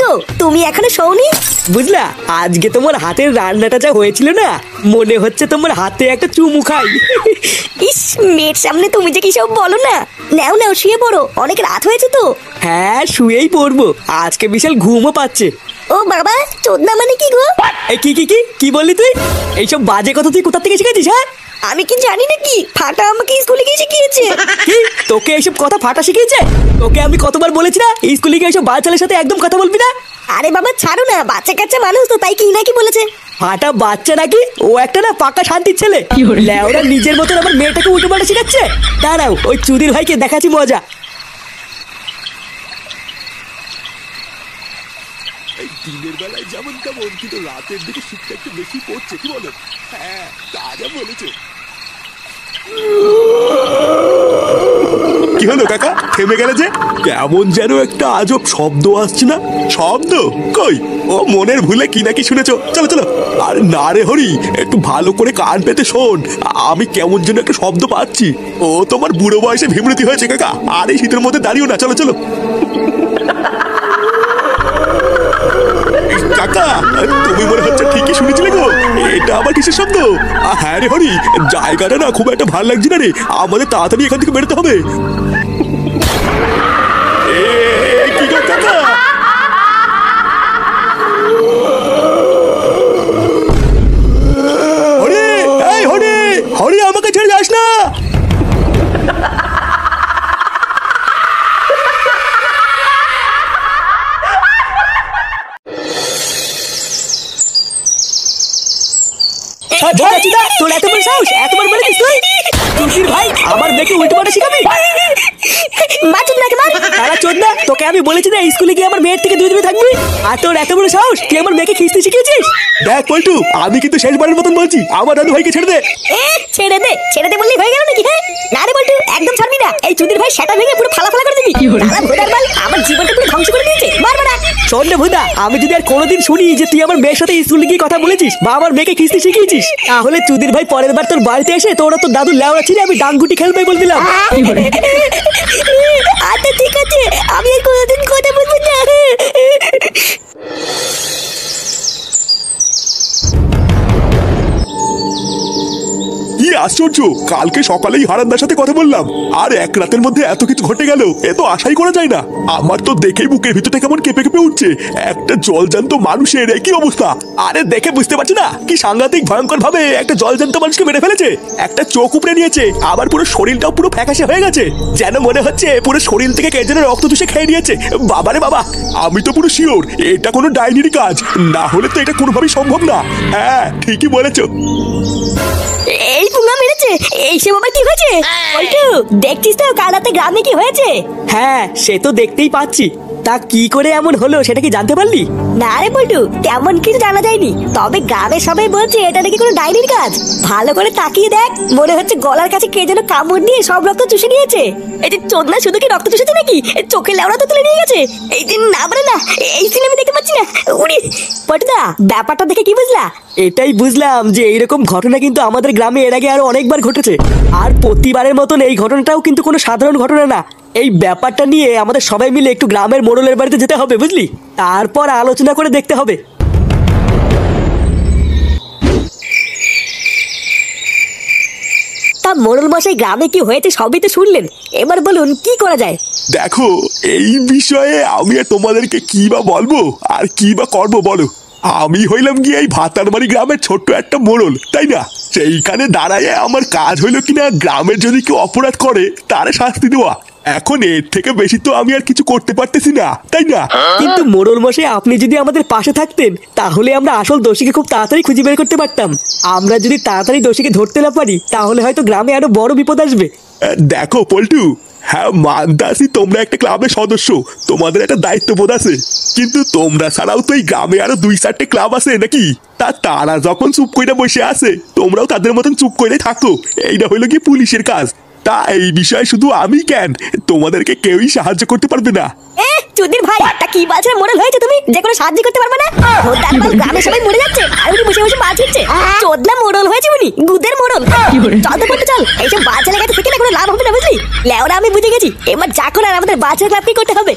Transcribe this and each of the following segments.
গো, তুমি এখনো শোনি? বুঝলা, আজকে তোমার হাতের রান্নাটা যা হয়েছিল না, মনে হচ্ছে তোমার হাতে একটা চুমু খাই। ইস, মেয়ের সামনে তুমি যে কি সব বলো না। নাও নাও, শুয়ে পড়ো, অনেক রাত হয়েছে তো। হ্যাঁ, শুয়েই পড়বো, আজকে বিশাল ঘুমও পাচ্ছে। ও বাবা, চোদনা মানে কি গো? এই কি কি কি কি বললি তুই? এইসব বাজে কথা তুই কোথা থেকে শিখেছিস? হ্যাঁ, আমি কি জানি নাকি? ফাটা আমাকে স্কুলে গিয়ে শিখিয়েছে। কি তোকে এইসব কথা ফাটা শিখিয়েছে? তোকে আমি কতবার বলেছি না স্কুলে গিয়ে এইসব বাচ্চাদের সাথে একদম কথা বলবি না। আরে বাবা ছাড়ো না, বাচ্চা কাচ্চা মানুষ তো, তাই কি নাকি বলেছে। ফাটা বাচ্চা নাকি? ও একটা না পাকা শান্তির ছেলে। লেওরা নিজের মতন আমার মেয়েটাকে উল্টো পাল্টা শিখাচ্ছে। দাঁড়াও, ওই চুদির ভাইকে দেখাচ্ছি মজা। দিনের বেলায় যেমন তেমন, কিন্তু রাতের দিকে শীতটা একটু বেশি পড়ছে, কি বলো? হ্যাঁ, তা যা বলেছে। কি হলো কাকা, থেমে গেলে যে? কেমন যেন একটা আজব শব্দ আসছে না? শব্দ কই? ও মনের ভুলে কি নাকি শুনেছো? চলো চলো। আর না রে হরি, একটু ভালো করে কান পেতে শোন, আমি কেমন যেন একটা শব্দ পাচ্ছি। ও তোমার বুড়ো বয়সে বিমৃতি হয়েছে কাকা, আর এই শীতের মধ্যে দাঁড়িও না, চলো চলো। কাকা, তুমি মনে হচ্ছে ঠিকই শুনেছিলে গো। এটা আবার কিসের শব্দ? হ্যাঁ রে হরি, জায়গাটা না খুব একটা ভালো লাগছে না রে, আমাদের তাড়াতাড়ি এখান থেকে বেরোতে হবে। কি গো কাকা? হরি, এই হরি, হরি আমাকে ছেড়ে যাস না। তোর এত বড় সাহস, এতবার বলেছিস তুই? চুদির ভাই, আমার মেয়েকে উল্টো পাল্টা শিখাবি? তোকে আমি বলেছি না স্কুলে গিয়ে আমার মেয়ের থেকে দূরে দূরে থাকবি। আর তোর এত বড় সাহস, তুই আমার মেয়েকে খিস্তি শিখিয়েছিস? দেখ পল্টু, আমি কিন্তু শেষবারের মতন বলছি, আমার দাদু ভাইকে ছেড়ে দে। ছেড়ে দে, ছেড়ে দে বললেই হয়ে গেল নাকি? হ্যাঁ না রে বল্টু, একদম ছাড়বি না। এই চুদির ভাই সেটা ভেঙে পুরো ফালা ফালা করে দিবি। আমার জীবনটা পুরো ধ্বংস করে দিয়েছে। বারবার শোন রে ভুদা, আমি যদি আর কোনোদিন শুনি যে তুই আমার মেয়ের সাথে স্কুলে গিয়ে কথা বলেছিস বা আমার মেয়েকে খিস্তি শিখিয়েছিস, তাহলে চুদির ভাই পরের বার তোর বাড়িতে এসে তোরা তোর দাদুর লেওড়া ছিঁড়ে আমি ডাঙ্গুটি খেলবে বলে দিলাম। আচ্ছা ঠিক আছে, আমি আর কোনোদিন কথা বলবো না। কি আশ্চর্য, কালকে সকালেই হারানদার সাথে কথা বললাম, আর এক রাতের মধ্যে এত কিছু ঘটে গেল, এ তো আশাই করা যায় না। আমার তো দেখেই বুকের ভিতরটা কেমন কেঁপে কেঁপে উঠছে। একটা জলজান্ত মানুষের কি অবস্থা! আরে দেখে বুঝতে পারছি না কি সাংঘাতিক ভয়ঙ্কর ভাবে একটা জলজান্ত মানুষকে মেরে ফেলেছে। একটা চোখ উপড়ে নিয়েছে, আবার পুরো শরীরটাও পুরো ফ্যাকাশে হয়ে গেছে, যেন মনে হচ্ছে পুরো শরীর থেকে কে যেন রক্ত চুষে খেয়ে নিয়েছে। বাবারে বাবা, আমি তো পুরো শিওর এটা কোনো ডাইনির কাজ, না হলে তো এটা কোনোভাবেই সম্ভব না। হ্যাঁ ঠিকই বলেছো। এই পুঙ্গা মেরেছে, এই সে বাবা কি হয়েছে? বল্টু, দেখছিস তো কাল রাতে গ্রামে কি হয়েছে? হ্যাঁ, সে তো দেখতেই পাচ্ছি। তা কি করে এমন হলো সেটা কি জানতে পারলি? না রে বল্টু, তেমন কিছু জানা যায়নি, তবে গ্রামের সবাই বলছে এটা নাকি কোনো ডাইনির কাজ। ভালো করে তাকিয়ে দেখ, মনে হচ্ছে গলার কাছে কে যেন কামড় দিয়ে সব রক্ত চুষে নিয়েছে। এই যে চোদনা শুধু কি রক্ত চুষেছে নাকি, চোখে লেওড়া তো তুলে নিয়ে গেছে। এই দিন না বলে না, এই সিন আমি দেখতে পাচ্ছি না। উড়ি পটুদা, ব্যাপারটা দেখে কি বুঝলা? এটাই বুঝলাম যে এইরকম ঘটনা কিন্তু আমাদের গ্রামে এর আগে আরো অনেকবার ঘটেছে, আর প্রতিবারের মতন এই ঘটনাটাও কিন্তু কোনো সাধারণ ঘটনা না। এই ব্যাপারটা নিয়ে আমাদের সবাই মিলে একটু গ্রামের মোড়লের বাড়িতে যেতে হবে, বুঝলি? তারপর আলোচনা করে দেখতে হবে। তা মোড়ল মশাই, গ্রামে কি হয়েছে সবই তো শুনলেন, এবার বলুন কি করা যায়? দেখো, এই বিষয়ে আমি আর তোমাদেরকে কি বা বলবো আর কি বা করবো বলো। আমি হইলাম গিয়ে এই ভাতারবাড়ি গ্রামের ছোট্ট একটা মোড়ল, তাই না? সেইখানে দাঁড়ায় আমার কাজ হইলো কিনা গ্রামের যদি কেউ অপরাধ করে তারে শাস্তি দেওয়া। এখন এর থেকে বেশি তো আমি আর কিছু করতে পারতেছি না, তাই না? কিন্তু মোড়ল মশাই, আপনি যদি আমাদের পাশে থাকতেন তাহলে আমরা আসল দোষীকে খুব তাড়াতাড়ি খুঁজে বের করতে পারতাম। আমরা যদি তাড়াতাড়ি দোষীকে ধরতে না পারি তাহলে হয়তো গ্রামে আরো বড় বিপদ আসবে। দেখো পল্টু, হ্যাঁ মানতাছি তোমরা একটা ক্লাবের সদস্য, তোমাদের একটা দায়িত্ববোধ আছে, কিন্তু তোমরা ছাড়াও তো এই গ্রামে আরো 2-4টে ক্লাব আছে নাকি? তারা যখন চুপ করে বসে আছে, তোমরাও তাদের মতন চুপ করে থাকো। এইটা হইলো কি পুলিশের কাজ। তা এই বিষয়ে শুধু আমি কেন, তোমাদেরকে কেউই সাহায্য করতে পারবে না। চুদির ভাই, তা কি বাজে মোড়ল হয়েছে তুমি যে কোনো সাহায্য করতে পারবে না? গ্রামে সবাই মরে যাচ্ছে আর উনি বসে বসে মাছ হচ্ছে। চোদনা মোড়ল হয়েছে উনি, গুদের মোড়ল। চল তো পড়তে চল, এইসব বাচ্চা লাগাতে থেকে না কোনো লাভ হবে না, বুঝলি? লেওরা আমি বুঝে গেছি, এবার যা করার আমাদের বাচ্চা ক্লাবকে করতে হবে।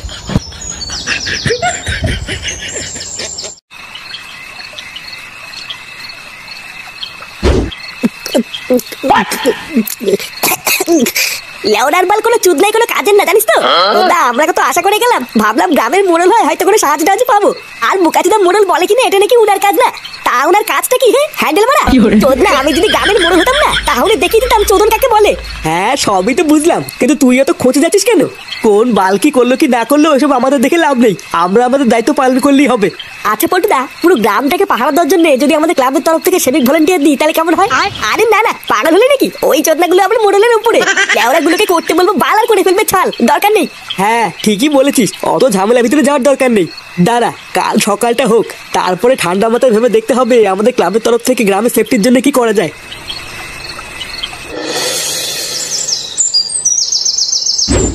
লেওনার বাল কোনো চুদ নাই, কোনো কাজের না, জানিস তো? ওদা আমরা কত আশা করে গেলাম, ভাবলাম গ্রামের মোড়ল হয়, হয়তো কোনো সাহায্য টাহায্য পাবো। আর মুকাচুদা মোড়ল বলে কিনা এটা নাকি উনার কাজ না। তা উনার কাজটা কি? হ্যান্ডেল মারা। চোদ না, আমি যদি গ্রামের মোড়ল হতাম না, তাহলে দেখিয়ে দিতাম চোদন কাকে বলে। হ্যাঁ সবই তো বুঝলাম, কিন্তু তুই এত খোঁজে যাচ্ছিস কেন? কোন বাল কি করলো কি না করলো ওসব আমাদের দেখে লাভ নেই, আমরা আমাদের দায়িত্ব পালন করলেই হবে। আচ্ছা পল্টুদা, পুরো গ্রামটাকে পাহারা দেওয়ার জন্য যদি আমাদের ক্লাবের তরফ থেকে সেভিক ভলেন্টিয়ার দিই তাহলে কেমন হয়? আরে না না, পাগল হলে নাকি? ওই চোদনাগুলো আমরা মোড়লের উপরে, লেওড়াগুলোকে করতে বলবো, বাল আর করে ফেলবে ছাল, দরকার নেই। হ্যাঁ ঠিকই বলেছিস, অত ঝামেলার ভিতরে যাওয়ার দরকার নেই। দাঁড়া কাল সকালটা হোক, তারপরে ঠান্ডা মাথায় ভেবে দেখতে হবে আমাদের ক্লাবের তরফ থেকে গ্রামের সেফটির জন্য কি করা যায়।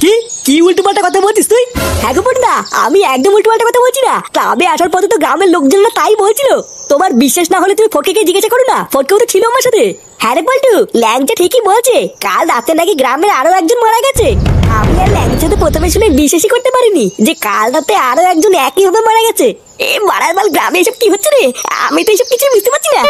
কি কি উল্টোপাল্টা কথা বলছিস তুই? হ্যাঁ গো পল্টুদা, আমি একদম উল্টোপাল্টা কথা বলছি না। ক্লাবে আসার পথে তো গ্রামের লোকজনরা তাই বলছিল। তোমার বিশ্বাস না হলে তুমি ফটকে জিজ্ঞাসা করো না, ফটকেও তো ছিল আমার সাথে। হ্যাঁ রে পল্টু, ল্যাংচা ঠিকই বলছে, কাল রাতে নাকি গ্রামের আরো একজন মারা গেছে। আমি আর ল্যাংচা তো প্রথমে শুনে বিশ্বাসই করতে পারিনি যে কাল রাতে আরো একজন একই ভাবে মারা গেছে। এ মারার বাল, গ্রামে এসব কি হচ্ছে রে? আমি তো এসব কিছু বুঝতে পারছি না।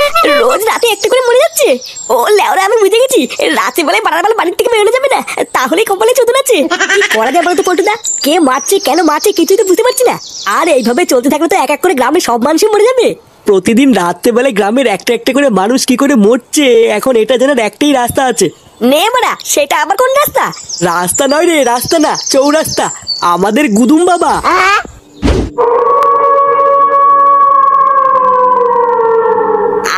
রোজ রাতে একটা করে মরে যাচ্ছে। ও লেওরা, আমি বুঝে গেছি, রাতে বেলায় মারার বাল বাড়ির থেকে বেরোনো যাবে না, তাহলেই কপালে চোদন আছে। কি করা যায় বলতো পল্টুদা? কে মারছে, কেন মারছে, কিছুই তো বুঝতে পারছি না। আর এইভাবে চলতে থাকলে তো এক এক করে গ্রামের সব মানুষই মরে যাবে। প্রতিদিন রাত্রেবেলায় গ্রামের একটা একটা করে মানুষ কি করে মরছে, এখন এটা জানার একটাই রাস্তা আছে। নে মারা, সেটা আবার কোন রাস্তা? রাস্তা নয় রে, রাস্তা না, চৌরাস্তা, আমাদের গুদুম বাবা।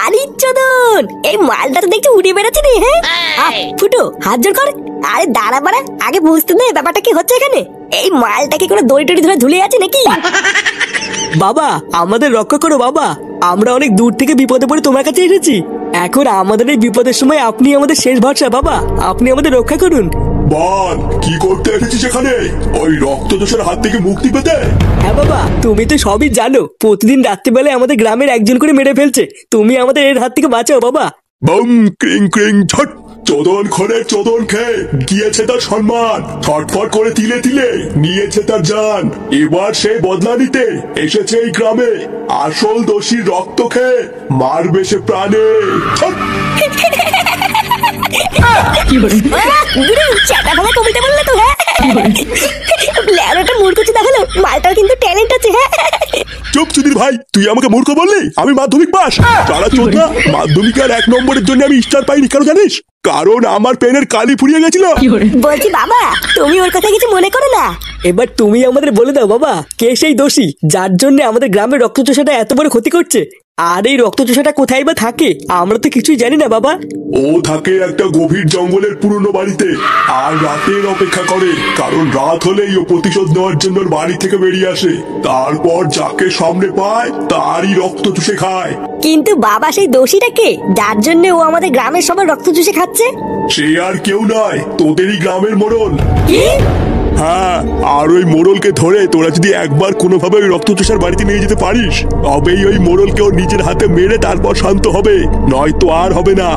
আরে চোদন, এই মালটা তো দেখছি উড়ে বেড়াচ্ছে রে। হ্যাঁ ফুটো, হাত জোর কর। আরে দাঁড়া বাড়া, আগে বুঝতে দে ব্যাপারটা কি হচ্ছে এখানে। এই মালটা কি কোনো দড়ি টড়ি ধরে ঝুলে আছে নাকি? বাবা আমাদের রক্ষা করো বাবা, আমরা অনেক দূর থেকে বিপদে পড়ে তোমার কাছে এসেছি। এখন আমাদের এই বিপদের সময় আপনি আমাদের শেষ ভরসা বাবা, আপনি আমাদের রক্ষা করুন। বল, কি করতে এসেছিস এখানে? ওই রক্তদোষের হাত থেকে মুক্তি পেতে? হ্যাঁ বাবা, তুমি তো সবই জানো, প্রতিদিন রাত্রিবেলায় আমাদের গ্রামের একজন করে মেরে ফেলছে, তুমি আমাদের এর হাত থেকে বাঁচাও বাবা। বম ক্রিং ক্রিং ছট, চোদন খোরে চোদন খেয়ে গিয়েছে তার সম্মান, ছটফট করে তিলে তিলে নিয়েছে তার জান। এবার সে বদলা নিতে এসেছে এই গ্রামে, আসল দোষীর রক্ত খেয়ে মারবে সে প্রাণে। ছট! চাটা ভাঙা কবিতা বললে তো? হ্যাঁ ল্যাংটা মূর্খ চোদা হলো, মালটার কিন্তু ট্যালেন্ট আছে। হ্যাঁ চুপ সুধীর ভাই, তুই আমাকে মূর্খ বললি? আমি মাধ্যমিক পাস। তারা চোদনা, মাধ্যমিকের 1 নম্বরের জন্য আমি স্টার পাইনি, কেন জানিস? কারণ আমার পেনের কালি ফুরিয়ে গেছিল। বলছি বাবা, তুমি ওর কথা কিছু মনে করো না। এবার তুমি আমাদের বলে দাও বাবা, কে সেই দোষী যার জন্য আমাদের গ্রামের রক্তচোষাটা এত বড় ক্ষতি করছে? আর এই রক্তচোষাটা কোথায় বা থাকে, আমরা তো কিছুই জানি না বাবা। ও থাকে একটা গভীর জঙ্গলের পুরনো বাড়িতে, আর রাতের অপেক্ষা করে, কারণ রাত হলেই ও প্রতিশোধ নেওয়ার জন্য বাড়ি থেকে বেরিয়ে আসে। তারপর যাকে সামনে পায় তারই রক্ত চুষে খায়। কিন্তু বাবা, সেই দোষীটা কে যার জন্য ও আমাদের গ্রামের সবার রক্ত চুষে খাচ্ছে? সে আর কেউ নয়, তোদেরই গ্রামের মোড়ল। কি? হ্যাঁ, আর ওই মোড়লকে ধরে তোরা যদি একবার কোনোভাবে ওই রক্তচোষার বাড়িতে নিয়ে যেতে পারিস, তবেই ওই মোড়লকে ওর নিজের হাতে মেরে তারপর শান্ত হবে, নয়তো আর হবে না।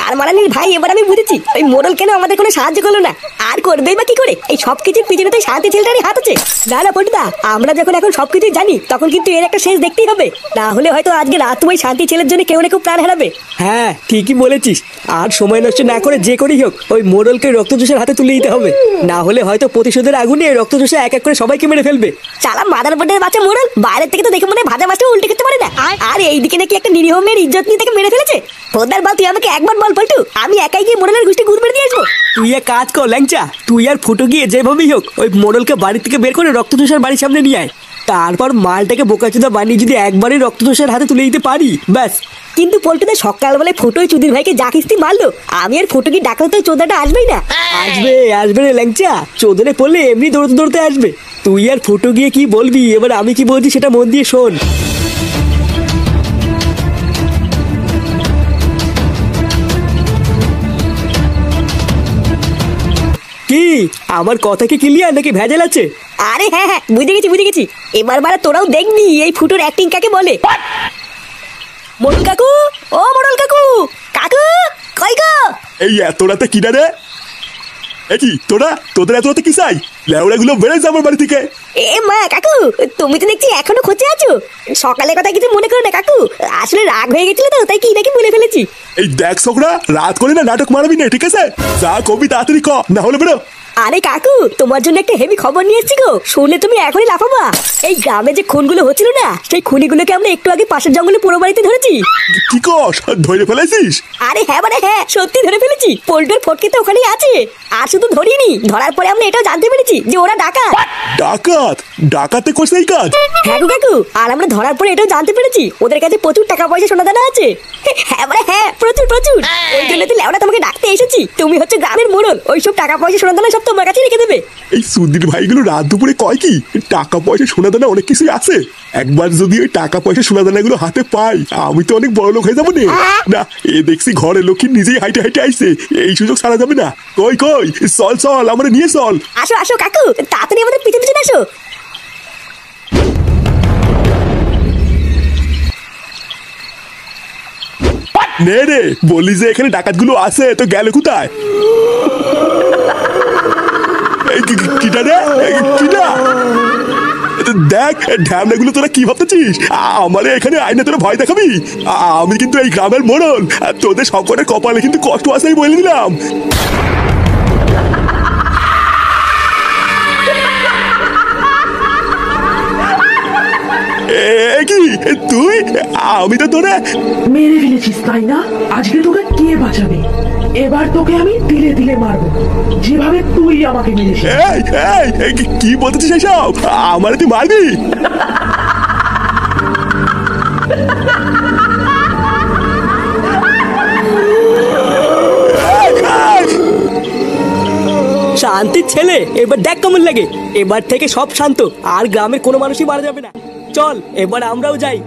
আর মারানির ভাই, এবার আমি বুঝেছি ওই মোড়ল কেন আমাদের কোনো সাহায্য করলো না। আর করবেই বা কি করে? এই সবকিছুর পিছনে তো শান্তি ছেলেটারই হাত আছে। না না পটুদা, আমরা যখন এখন সবকিছুই জানি, তখন কিন্তু এর একটা শেষ দেখতেই হবে, না হলে হয়তো আজকে রাত ওই শান্তি ছেলের জন্য কেউ না কেউ প্রাণ হারাবে। হ্যাঁ ঠিকই বলেছিস, আর সময় নষ্ট না করে যে করেই হোক ওই মোড়লকে রক্তচোষার হাতে তুলে দিতে হবে, না হলে হয়তো প্রতিশোধের আগুনে রক্তচোষা এক এক করে সবাইকে মেরে ফেলবে। চালা মাদার বোর্ডের বাচ্চা মোড়ল, বাইরের থেকে তো দেখে মনে ভাজা মাছটা উল্টে খেতে পারে না, আর এইদিকে নাকি একটা নিরীহ মেয়ের ইজ্জত নিয়ে তাকে মেরে ফেলেছে। ফোদার বল, তুই আমাকে একবার বল পল্টু, আমি একাই গিয়ে মোড়লের গোষ্ঠী গুড় মেরে দিয়ে আসবো। তুই এক কাজ কর ল্যাংচা, তুই আর ফুটো গিয়ে যেভাবেই হোক ওই মোড়লকে বাড়ি থেকে বের করে রক্তচোষার বাড়ির সামনে নিয়ে আয়, তারপর মালটাকে বোকাচোদা বানিয়ে যদি একবারই রক্তচোষার হাতে তুলে দিতে পারি ব্যাস। কিন্তু পল্টুদা সকালবেলায় ফটোই চুদির ভাইকে যা কিস্তি মারলো, আমি আর ফটো কি ডাকলে তো চোদাটা আসবেই না। আসবে আসবে রে ল্যাংচা, চোদনে পড়লে এমনি দৌড়তে দৌড়তে আসবে। তুই আর ফুটো গিয়ে কি বলবি, এবার আমি কি বলছি সেটা মন দিয়ে শোন। কি আমার কথা কি ক্লিয়ার নাকি ভেজাল আছে? আরে হ্যাঁ হ্যাঁ, বুঝে গেছি বুঝে গেছি। এবার বারা তোরাও দেখবি এই ফুটোর অ্যাক্টিং কাকে বলে। মোড়ল কাকু, ও মোড়ল কাকু, কাকু কই গো? এই এত রাতে কিনা রে? কি তোরা, তোদের এত রাতে কি চাই? লেওড়াগুলো বেড়েছে আমার বাড়ি থেকে। এ মা কাকু, তুমি তো দেখছি এখনো খোঁজে আছো। সকালের কথা কিছু মনে করো না কাকু, আসলে রাগ হয়ে গেছিল তো, তাই কি নাকি বলে ফেলেছি। এই দেখ ছোকরা, রাত করে না নাটক মারাবি না, ঠিক আছে? যা কবি তাড়াতাড়ি ক, না হলে বেরো। আরে কাকু, তোমার জন্য একটা হেভি খবর নিয়ে এসেছি গো, শুনলে তুমি এখনই লাফাবা। এই গ্রামে যে খুনগুলো হচ্ছিল না, সেই খুনিগুলোকে আমরা একটু আগে পাশের জঙ্গলে পুরো বাড়িতে ধরেছি। কি কস, ধরে ফেলাইছিস? আরে হ্যাঁ মানে হ্যাঁ, সত্যি ধরে ফেলেছি। পোল্টুর ফটকে তো ওখানেই আছে। আর শুধু ধরিনি, ধরার পরে আমরা এটাও জানতে পেরেছি যে ওরা ডাকাত। ডাকাত? ডাকাতে করছে এই কাজ? হ্যাঁ গো কাকু, আর আমরা ধরার পরে এটাও জানতে পেরেছি ওদের কাছে প্রচুর টাকা পয়সা সোনা দানা আছে। হ্যাঁ মানে হ্যাঁ, প্রচুর প্রচুর। ওই জন্য তো লেওড়া তোমাকে ডাকতে এসেছি। তুমি হচ্ছে গ্রামের মোড়ল, ওইসব টাকা পয়সা সোনা দানা সব তোমার কাছে রেখে দেবে। এই সুদির ভাইগুলো রাত দুপুরে কয় কি টাকা পয়সা সোনা দানা অনেক কিছুই আছে। একবার যদি ওই টাকা পয়সা সোনা দানা গুলো হাতে পাই, আমি তো অনেক বড় লোক হয়ে যাবো। না, এ দেখছি ঘরের লক্ষ্মী নিজেই হাইটে হাইটে আইছে, এই সুযোগ ছাড়া যাবে না। কই কই, চল চল, আমরা নিয়ে চল। আসো আসো কাকু, তাড়াতাড়ি আমাদের পিছনে পিছনে আসো। নে রে, বলি যে এখানে ডাকাত গুলো আছে, তো গেল কোথায়? এই কিটা রে, কিটা? দেখ ঢ্যামনা গুলো তোরা কি ভাবতেছিস? আমার এখানে আইনে তোরা ভয় দেখাবি? আমি কিন্তু এই গ্রামের মোড়ল, তোদের সকলের কপালে কিন্তু কষ্ট আছে, আমি বলে দিলাম। কি তুই? আমি তো তোরে মেরে ফেলেছিস তাই না? আজকে তোকে কে বাঁচাবে? এবার তোকে আমি তিলে তিলে মারবো, যেভাবে তুই আমাকে মেরেছিস। কি বলতেছিস এসব? আমার তুই মারবি? শান্তির ছেলে, এবার দেখ কেমন লাগে। এবার থেকে সব শান্ত, আর গ্রামের কোনো মানুষই মারা যাবে না। চল এবার আমরাও যাই।